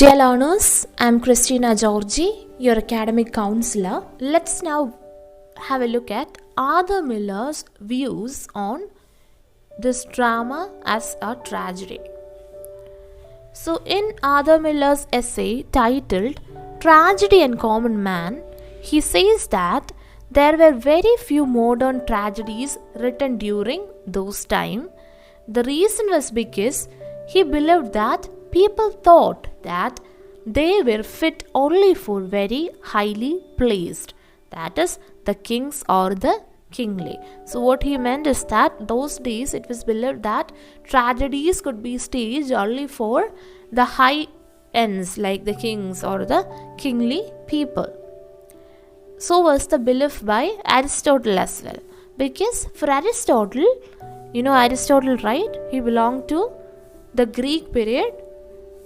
Dear learners, I am Christina Georgy, your academic counselor. Let's now have a look at Arthur Miller's views on this drama as a tragedy. So, in Arthur Miller's essay titled Tragedy and Common Man, he says that there were very few modern tragedies written during those times. The reason was because he believed that people thought that they were fit only for very highly placed, that is, the kings or the kingly. So what he meant is that those days it was believed that tragedies could be staged only for the high ends like the kings or the kingly people. So was the belief by Aristotle as well, because for Aristotle, Aristotle, right? He belonged to the Greek period.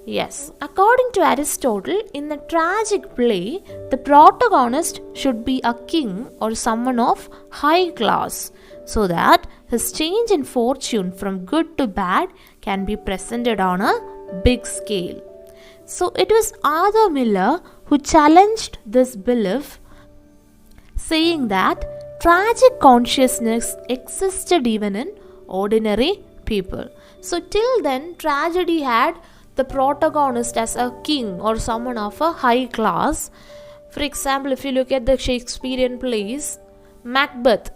Yes, according to Aristotle, in a tragic play, the protagonist should be a king or someone of high class, so that his change in fortune from good to bad can be presented on a big scale. So it was Arthur Miller who challenged this belief, saying that tragic consciousness existed even in ordinary people. So till then, tragedy had the protagonist as a king or someone of a high class. For example, if you look at the Shakespearean plays, Macbeth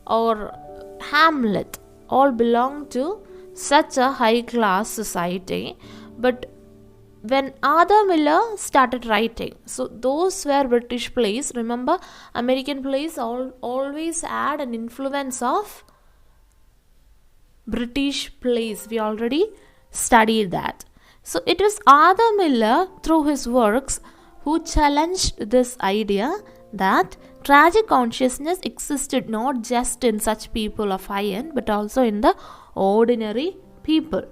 or Hamlet all belong to such a high class society. But when Arthur Miller started writing, so those were British plays. Remember, American plays always had an influence of British plays. We already studied that. So it was Arthur Miller, through his works, who challenged this idea that tragic consciousness existed not just in such people of high end, but also in the ordinary people.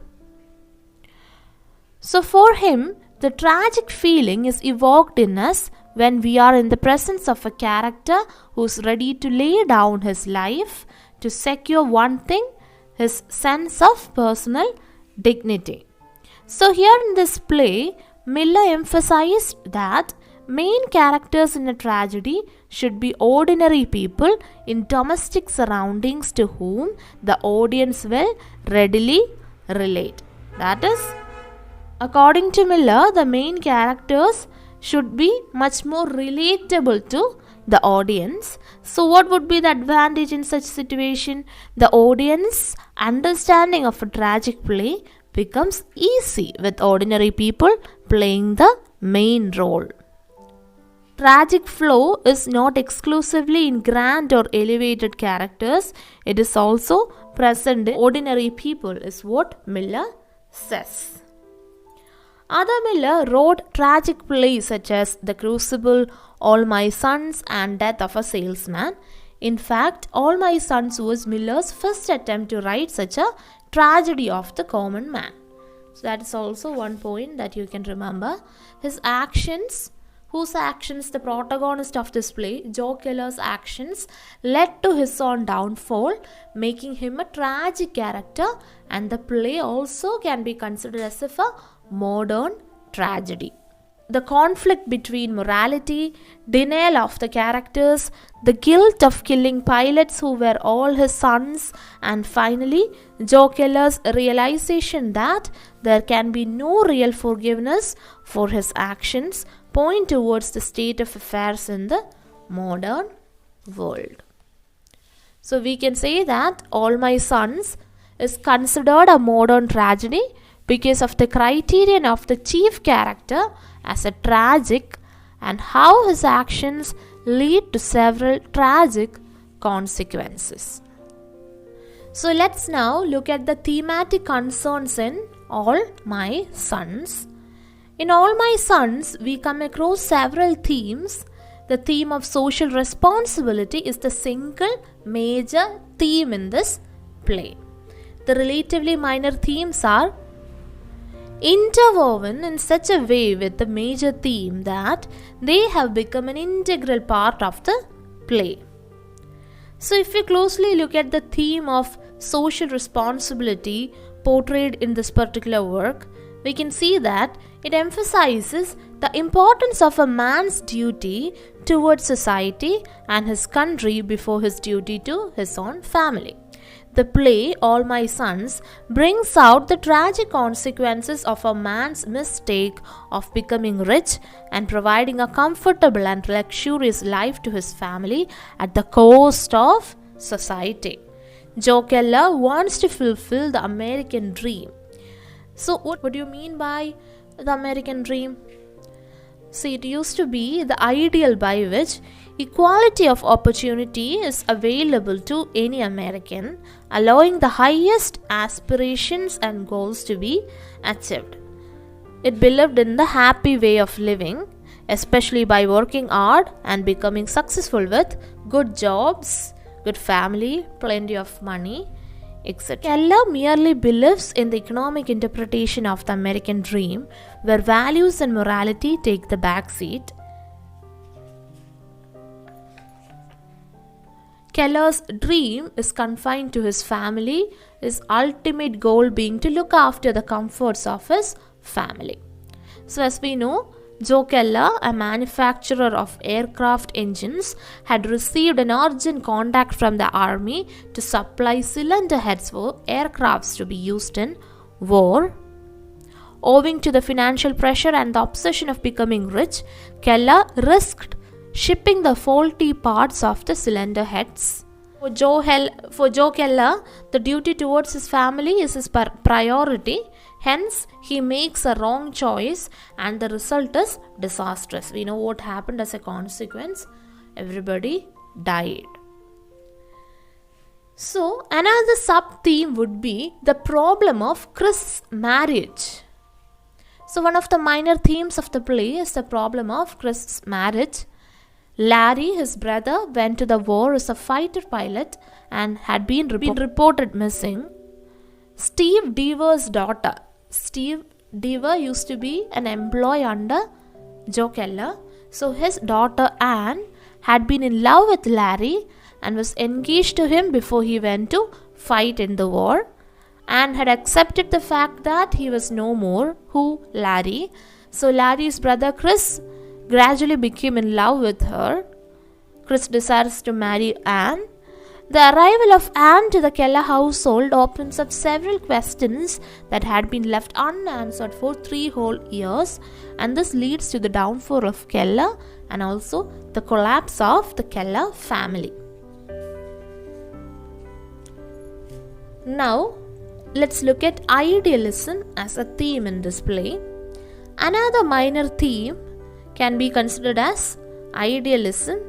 So for him, the tragic feeling is evoked in us when we are in the presence of a character who is ready to lay down his life to secure one thing, his sense of personal dignity. So here in this play, Miller emphasized that main characters in a tragedy should be ordinary people in domestic surroundings to whom the audience will readily relate. That is, according to Miller, the main characters should be much more relatable to the audience. So what would be the advantage in such situation? The audience understanding of a tragic play becomes easy with ordinary people playing the main role. Tragic flow is not exclusively in grand or elevated characters. It is also present in ordinary people, is what Miller says. Arthur Miller wrote tragic plays such as The Crucible, All My Sons, and Death of a Salesman. In fact, All My Sons was Miller's first attempt to write such a tragedy of the common man. So that is also one point that you can remember. His actions, whose actions, the protagonist of this play, Joe Keller's actions, led to his own downfall, making him a tragic character, and the play also can be considered as if a modern tragedy. The conflict between morality, denial of the characters, the guilt of killing pilots who were all his sons, and finally, Joe Keller's realization that there can be no real forgiveness for his actions point towards the state of affairs in the modern world. So we can say that All My Sons is considered a modern tragedy because of the criterion of the chief character as a tragic and how his actions lead to several tragic consequences. So let's now look at the thematic concerns in All My Sons. In All My Sons, we come across several themes. The theme of social responsibility is the single major theme in this play. The relatively minor themes are interwoven in such a way with the major theme that they have become an integral part of the play. So if we closely look at the theme of social responsibility portrayed in this particular work, we can see that it emphasizes the importance of a man's duty towards society and his country before his duty to his own family. The play, All My Sons, brings out the tragic consequences of a man's mistake of becoming rich and providing a comfortable and luxurious life to his family at the cost of society. Joe Keller wants to fulfill the American dream. So, what do you mean by the American dream? See, it used to be the ideal by which equality of opportunity is available to any American, allowing the highest aspirations and goals to be achieved. It believed in the happy way of living, especially by working hard and becoming successful with good jobs, good family, plenty of money, etc. Keller merely believes in the economic interpretation of the American dream, where values and morality take the back seat. Keller's dream is confined to his family, his ultimate goal being to look after the comforts of his family. So, as we know, Joe Keller, a manufacturer of aircraft engines, had received an urgent contact from the army to supply cylinder heads for aircrafts to be used in war. Owing to the financial pressure and the obsession of becoming rich, Keller risked shipping the faulty parts of the cylinder heads. For Joe Keller, the duty towards his family is his priority. Hence, he makes a wrong choice and the result is disastrous. We know what happened as a consequence. Everybody died. So, another sub-theme would be the problem of Chris' marriage. So, one of the minor themes of the play is the problem of Chris' marriage. Larry, his brother, went to the war as a fighter pilot and had been reported missing. Steve Deaver's daughter. Steve Deaver used to be an employee under Joe Keller. So his daughter Anne had been in love with Larry and was engaged to him before he went to fight in the war. Anne had accepted the fact that he was no more Larry. So Larry's brother Chris gradually became in love with her. Chris desires to marry Anne. The arrival of Anne to the Keller household opens up several questions that had been left unanswered for 3 whole years, and this leads to the downfall of Keller and also the collapse of the Keller family. Now, let's look at idealism as a theme in this play. Another minor theme can be considered as idealism.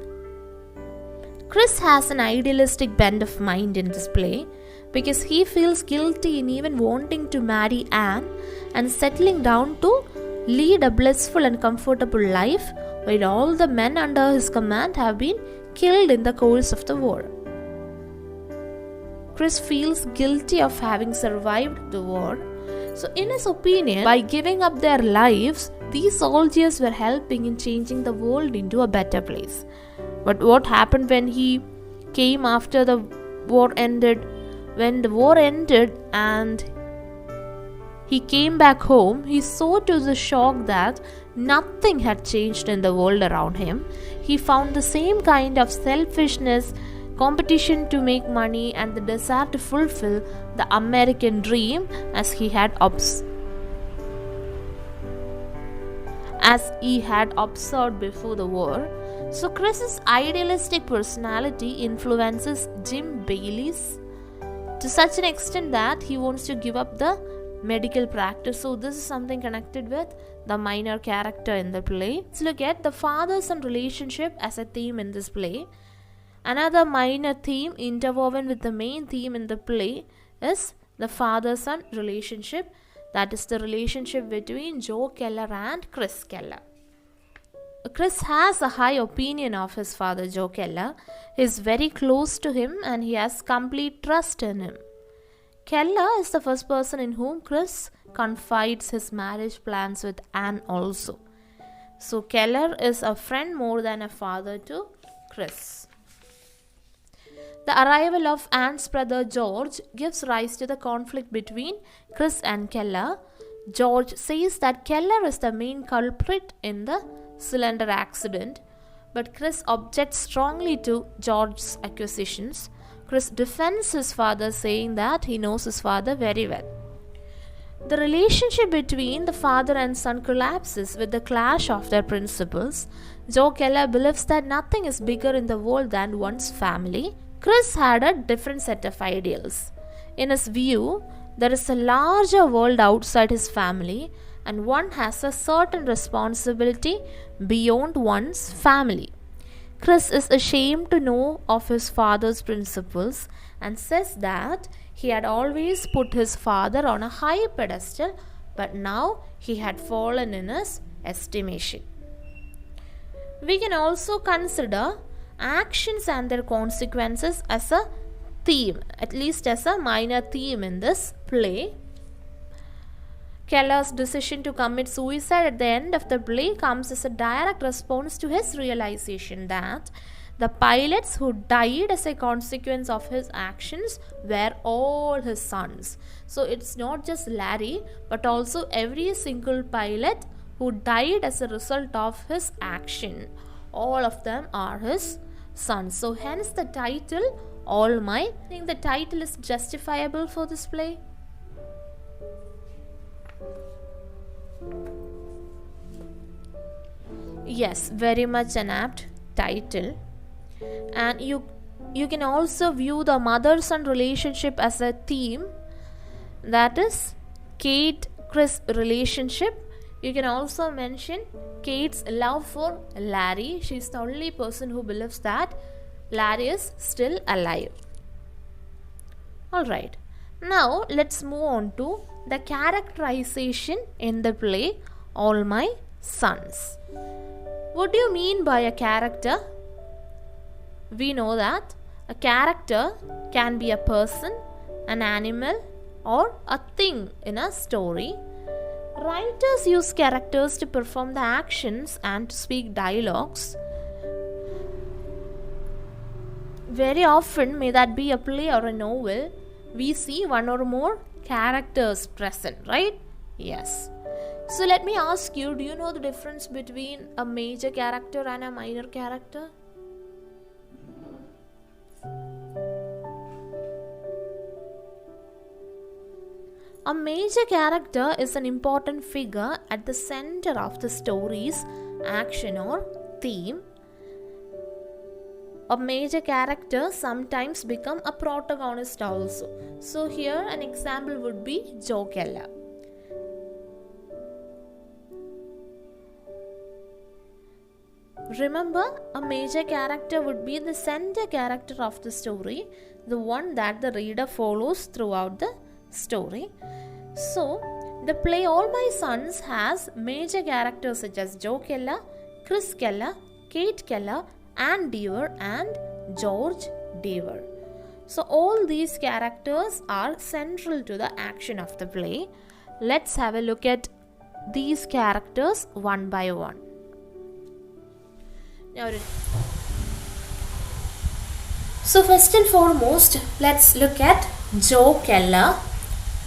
Chris has an idealistic bent of mind in this play because he feels guilty in even wanting to marry Anne and settling down to lead a blissful and comfortable life while all the men under his command have been killed in the course of the war. Chris feels guilty of having survived the war. So, in his opinion, by giving up their lives, these soldiers were helping in changing the world into a better place. But what happened when he came after the war ended? When the war ended and he came back home, he saw to the shock that nothing had changed in the world around him. He found the same kind of selfishness, competition to make money, and the desire to fulfill the American dream as he had observed before the war. So Chris's idealistic personality influences Jim Bailey's to such an extent that he wants to give up the medical practice. So this is something connected with the minor character in the play. Let's look at the father-son relationship as a theme in this play. Another minor theme interwoven with the main theme in the play is the father-son relationship. That is the relationship between Joe Keller and Chris Keller. Chris has a high opinion of his father Joe Keller. He is very close to him and he has complete trust in him. Keller is the first person in whom Chris confides his marriage plans with Anne also. So Keller is a friend more than a father to Chris. The arrival of Anne's brother George gives rise to the conflict between Chris and Keller. George says that Keller is the main culprit in the cylinder accident, but Chris objects strongly to George's accusations. Chris defends his father, saying that he knows his father very well. The relationship between the father and son collapses with the clash of their principles. Joe Keller believes that nothing is bigger in the world than one's family. Chris had a different set of ideals. In his view, there is a larger world outside his family, and one has a certain responsibility beyond one's family. Chris is ashamed to know of his father's principles and says that he had always put his father on a high pedestal, but now he had fallen in his estimation. We can also consider actions and their consequences as a theme, at least as a minor theme in this play. Keller's decision to commit suicide at the end of the play comes as a direct response to his realization that the pilots who died as a consequence of his actions were all his sons. So it's not just Larry, but also every single pilot who died as a result of his action. All of them are his sons. So hence the title, All My. I think the title is justifiable for this play. Yes, very much an apt title. And you can also view the mother-son relationship as a theme, that is Kate-Chris relationship. You can also mention Kate's love for Larry. She's the only person who believes that Larry is still alive. Alright, now let's move on to the characterization in the play All My Sons. What do you mean by a character? We know that a character can be a person, an animal, or a thing in a story. Writers use characters to perform the actions and to speak dialogues. Very often, may that be a play or a novel, we see one or more characters present, right? Yes. So let me ask you, do you know the difference between a major character and a minor character? A major character is an important figure at the center of the story's action or theme. A major character sometimes becomes a protagonist also. So here an example would be Joe Keller. Remember, a major character would be the center character of the story, the one that the reader follows throughout the story. So, the play All My Sons has major characters such as Joe Keller, Chris Keller, Kate Keller, Ann Deaver, and George Deaver. So, all these characters are central to the action of the play. Let's have a look at these characters one by one. So first and foremost, let's look at Joe Keller.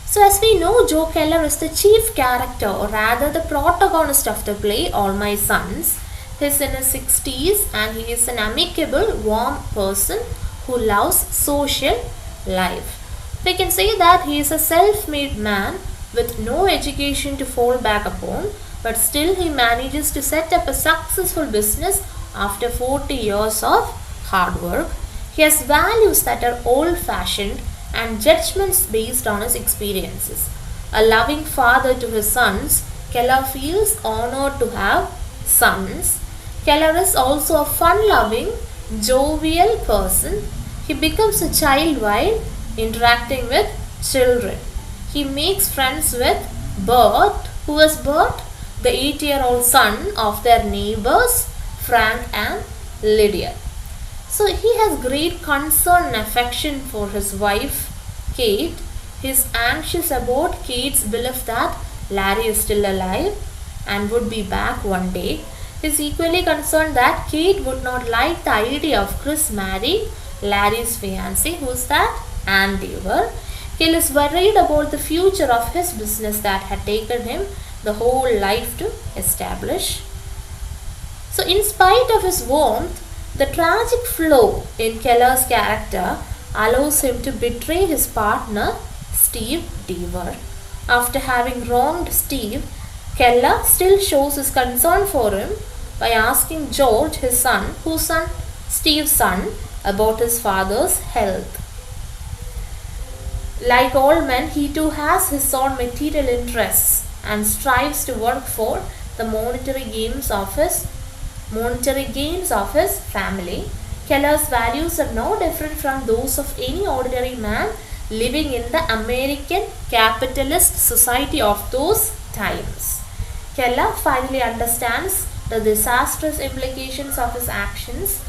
So as we know, Joe Keller is the chief character, or rather the protagonist of the play All My Sons. He's in his 60s and he is an amicable, warm person who loves social life. We can say that he is a self-made man with no education to fall back upon, but still he manages to set up a successful business after 40 years of hard work. He has values that are old-fashioned and judgments based on his experiences. A loving father to his sons, Keller feels honored to have sons. Keller is also a fun-loving, jovial person. He becomes a child while interacting with children. He makes friends with Bert, who is Bert, the 8-year-old son of their neighbors Frank and Lydia. So he has great concern and affection for his wife Kate. He is anxious about Kate's belief that Larry is still alive and would be back one day. He is equally concerned that Kate would not like the idea of Chris marrying Larry's fiancée, who's that? Ann Deaver. He is worried about the future of his business that had taken him the whole life to establish. So, in spite of his warmth, the tragic flaw in Keller's character allows him to betray his partner, Steve Deaver. After having wronged Steve, Keller still shows his concern for him by asking George, his son, Steve's son, about his father's health. Like all men, he too has his own material interests and strives to work for the monetary gains of his family. Keller's values are no different from those of any ordinary man living in the American capitalist society of those times. Keller finally understands the disastrous implications of his actions.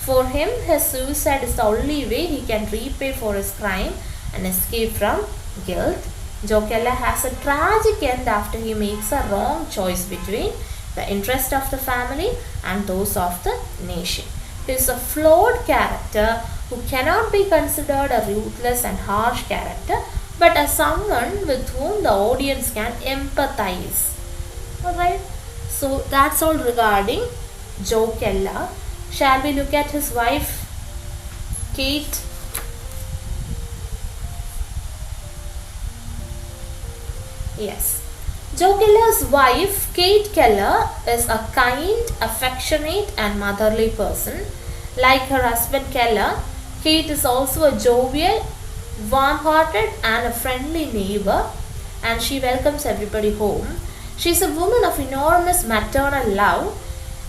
For him, his suicide is the only way he can repay for his crime and escape from guilt. Joe Keller has a tragic end after he makes a wrong choice between the interest of the family and those of the nation. He is a flawed character who cannot be considered a ruthless and harsh character, but as someone with whom the audience can empathize. Alright, so that's all regarding Joe Keller. Shall we look at his wife, Kate? Yes. Joe Keller's wife, Kate Keller, is a kind, affectionate and motherly person. Like her husband Keller, Kate is also a jovial, warm-hearted and a friendly neighbor, and she welcomes everybody home. She is a woman of enormous maternal love,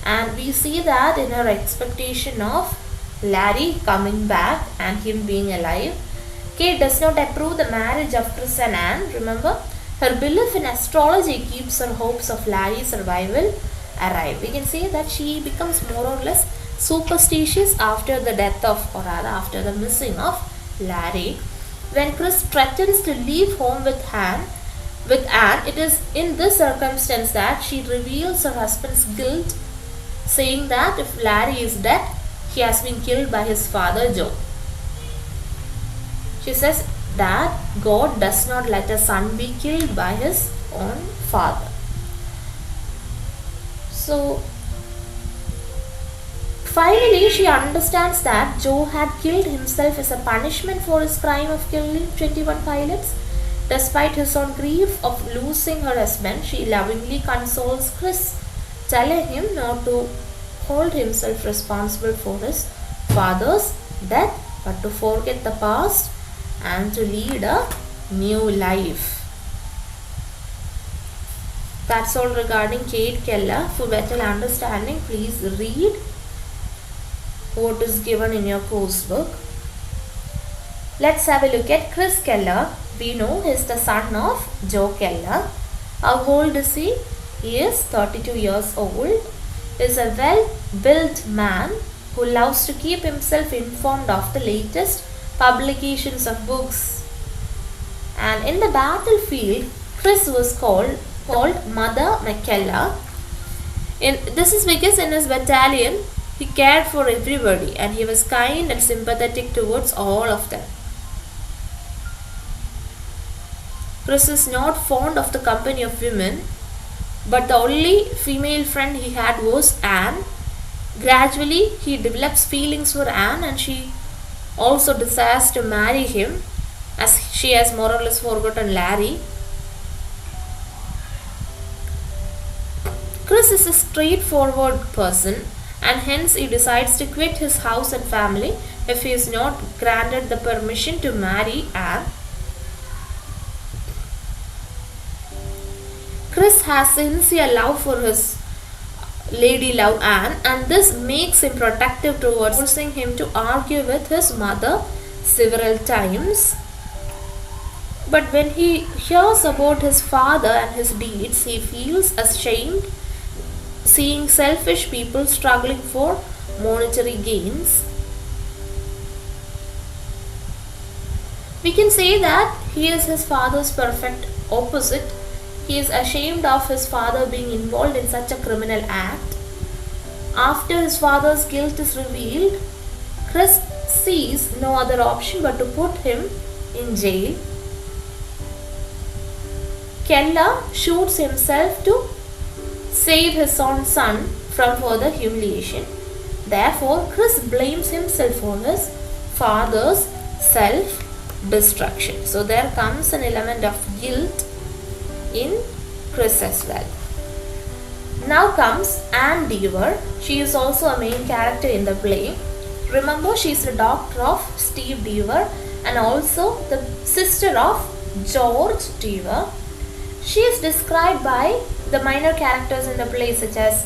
and we see that in her expectation of Larry coming back and him being alive. Kate does not approve the marriage of Chris and Anne, remember? Her belief in astrology keeps her hopes of Larry's survival alive. We can say that she becomes more or less superstitious after the death of, or rather after the missing of Larry. When Chris threatens to leave home with Anne, it is in this circumstance that she reveals her husband's guilt, saying that if Larry is dead, he has been killed by his father Joe. She says that God does not let a son be killed by his own father. So finally she understands that Joe had killed himself as a punishment for his crime of killing 21 pilots. Despite his own grief of losing her husband, she lovingly consoles Chris, telling him not to hold himself responsible for his father's death, but to forget the past and to lead a new life. That's all regarding Kate Keller. For better understanding, please read what is given in your course book. Let's have a look at Chris Keller. We know he is the son of Joe Keller. How old is he? He is 32 years old. He is a well-built man who loves to keep himself informed of the latest publications of books. And in the battlefield, Chris was called Mother McKellar. This is because in his battalion, he cared for everybody and he was kind and sympathetic towards all of them. Chris is not fond of the company of women, but the only female friend he had was Anne. Gradually, he develops feelings for Anne and she also desires to marry him, as she has more or less forgotten Larry. Chris is a straightforward person and hence he decides to quit his house and family if he is not granted the permission to marry Anne. Chris has sincere love for his lady love Anne, and this makes him protective towards, forcing him to argue with his mother several times. But when he hears about his father and his deeds, he feels ashamed seeing selfish people struggling for monetary gains. We can say that he is his father's perfect opposite. He is ashamed of his father being involved in such a criminal act. After his father's guilt is revealed, Chris sees no other option but to put him in jail. Keller shoots himself to save his own son from further humiliation. Therefore, Chris blames himself for his father's self-destruction. So there comes an element of guilt in Chris as well. Now comes Anne Deaver. She is also a main character in the play. Remember, she is the daughter of Steve Deaver and also the sister of George Deaver. She is described by the minor characters in the play such as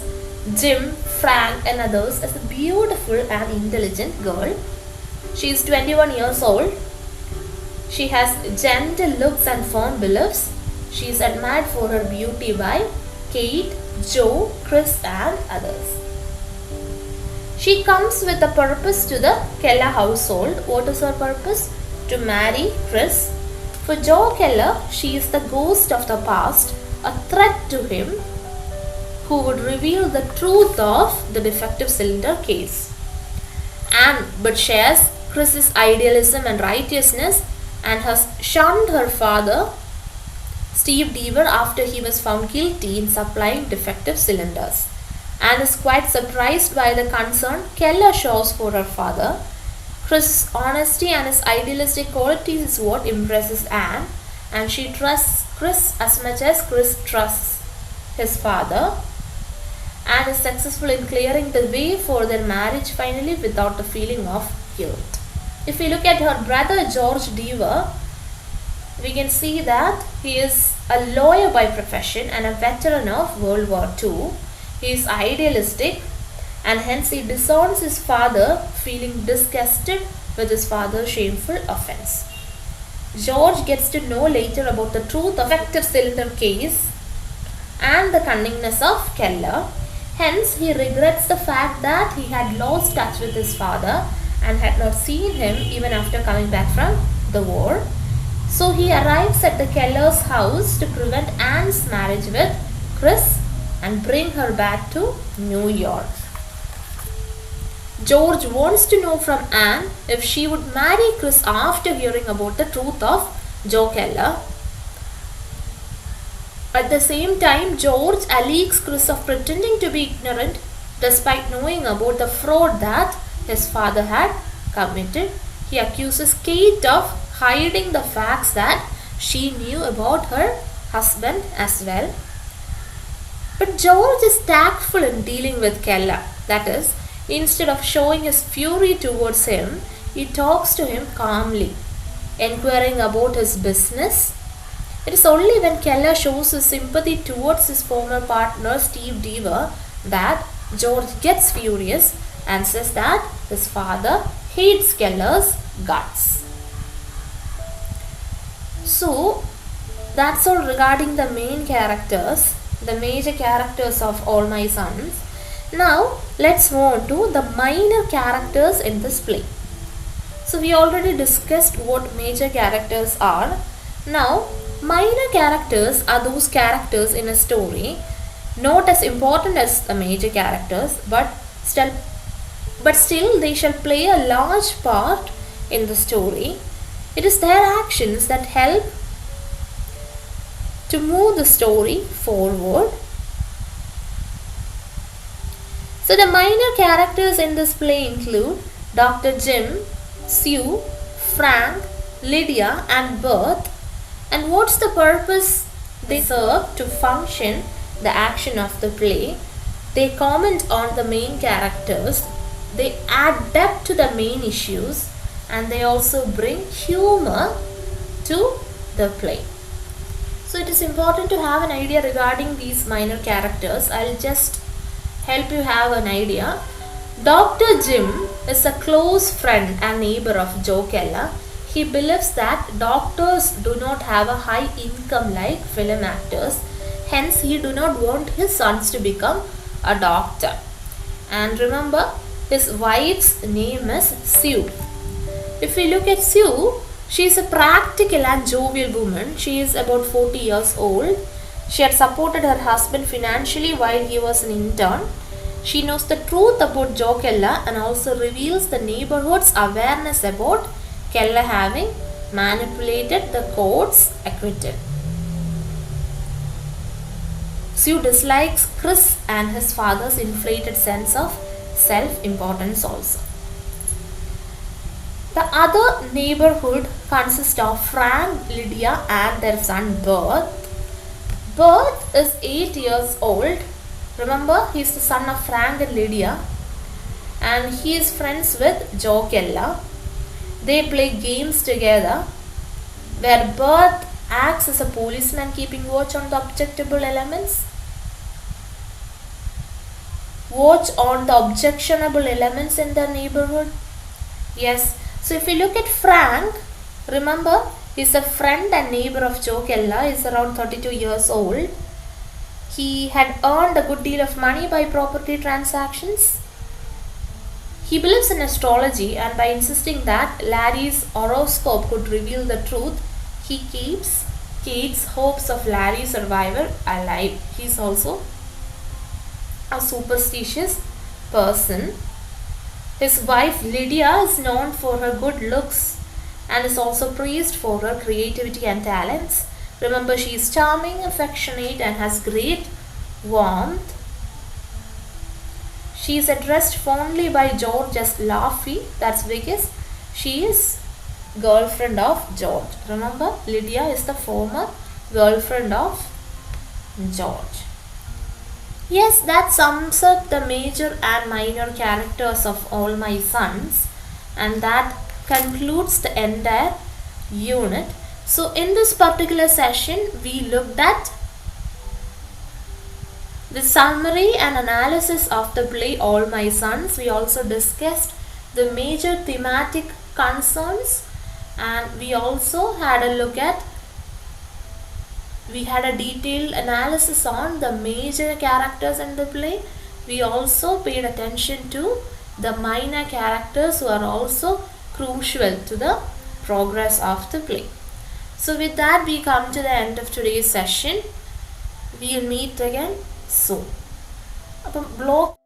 Jim, Frank and others as a beautiful and intelligent girl. She is 21 years old. She has gentle looks and firm beliefs. She is admired for her beauty by Kate, Joe, Chris and others. She comes with a purpose to the Keller household. What is her purpose? To marry Chris. For Joe Keller, she is the ghost of the past, a threat to him, who would reveal the truth of the defective cylinder case. Anne but shares Chris's idealism and righteousness and has shunned her father, Steve Deaver, after he was found guilty in supplying defective cylinders. Anne is quite surprised by the concern Keller shows for her father. Chris's honesty and his idealistic qualities is what impresses Anne, and she trusts Chris as much as Chris trusts his father. Anne is successful in clearing the way for their marriage finally without a feeling of guilt. If we look at her brother George Deaver, we can see that he is a lawyer by profession and a veteran of World War II. He is idealistic and hence he disowns his father, feeling disgusted with his father's shameful offense. George gets to know later about the truth of the defective cylinder case and the cunningness of Keller. Hence, he regrets the fact that he had lost touch with his father and had not seen him even after coming back from the war. So he arrives at the Keller's house to prevent Anne's marriage with Chris and bring her back to New York. George wants to know from Anne if she would marry Chris after hearing about the truth of Joe Keller. At the same time, George alleges Chris of pretending to be ignorant despite knowing about the fraud that his father had committed. He accuses Kate of hiding the facts that she knew about her husband as well. But George is tactful in dealing with Keller. That is, instead of showing his fury towards him, he talks to him calmly, inquiring about his business. It is only when Keller shows his sympathy towards his former partner Steve Deaver that George gets furious and says that his father hates Keller's guts. So that's all regarding the main characters, the major characters of All My Sons. Now let's move on to the minor characters in this play. So we already discussed what major characters are. Now minor characters are those characters in a story not as important as the major characters, but still they shall play a large part in the story. It is their actions that help to move the story forward. So the minor characters in this play include Dr. Jim, Sue, Frank, Lydia and Bert. And what's the purpose? They serve to function the action of the play. They comment on the main characters. They add depth to the main issues. And they also bring humor to the play. So it is important to have an idea regarding these minor characters. I'll just help you have an idea. Dr. Jim is a close friend and neighbor of Joe Keller. He believes that doctors do not have a high income like film actors. Hence, he do not want his sons to become a doctor. And remember, his wife's name is Sue. If we look at Sue, she is a practical and jovial woman. She is about 40 years old. She had supported her husband financially while he was an intern. She knows the truth about Joe Keller and also reveals the neighborhood's awareness about Keller having manipulated the court's acquittal. Sue dislikes Chris and his father's inflated sense of self-importance also. The other neighborhood consists of Frank, Lydia and their son Bert. Bert is 8 years old. Remember, he is the son of Frank and Lydia, and he is friends with Joe Keller. They play games together where Bert acts as a policeman keeping watch on the objectionable elements. In the neighborhood. Yes. So if you look at Frank, remember, he's a friend and neighbor of Joe Keller. He's around 32 years old. He had earned a good deal of money by property transactions. He believes in astrology, and by insisting that Larry's horoscope could reveal the truth, he keeps Kate's hopes of Larry's survival alive. He's also a superstitious person. His wife Lydia is known for her good looks and is also praised for her creativity and talents. Remember, she is charming, affectionate and has great warmth. She is addressed fondly by George as Laffy. That's because she is girlfriend of George. Remember, Lydia is the former girlfriend of George. Yes, that sums up the major and minor characters of All My Sons, and that concludes the entire unit. So in this particular session, we looked at the summary and analysis of the play All My Sons. We also discussed the major thematic concerns, and we also had a look at a detailed analysis on the major characters in the play. We also paid attention to the minor characters who are also crucial to the progress of the play. So with that, we come to the end of today's session. We will meet again soon. Block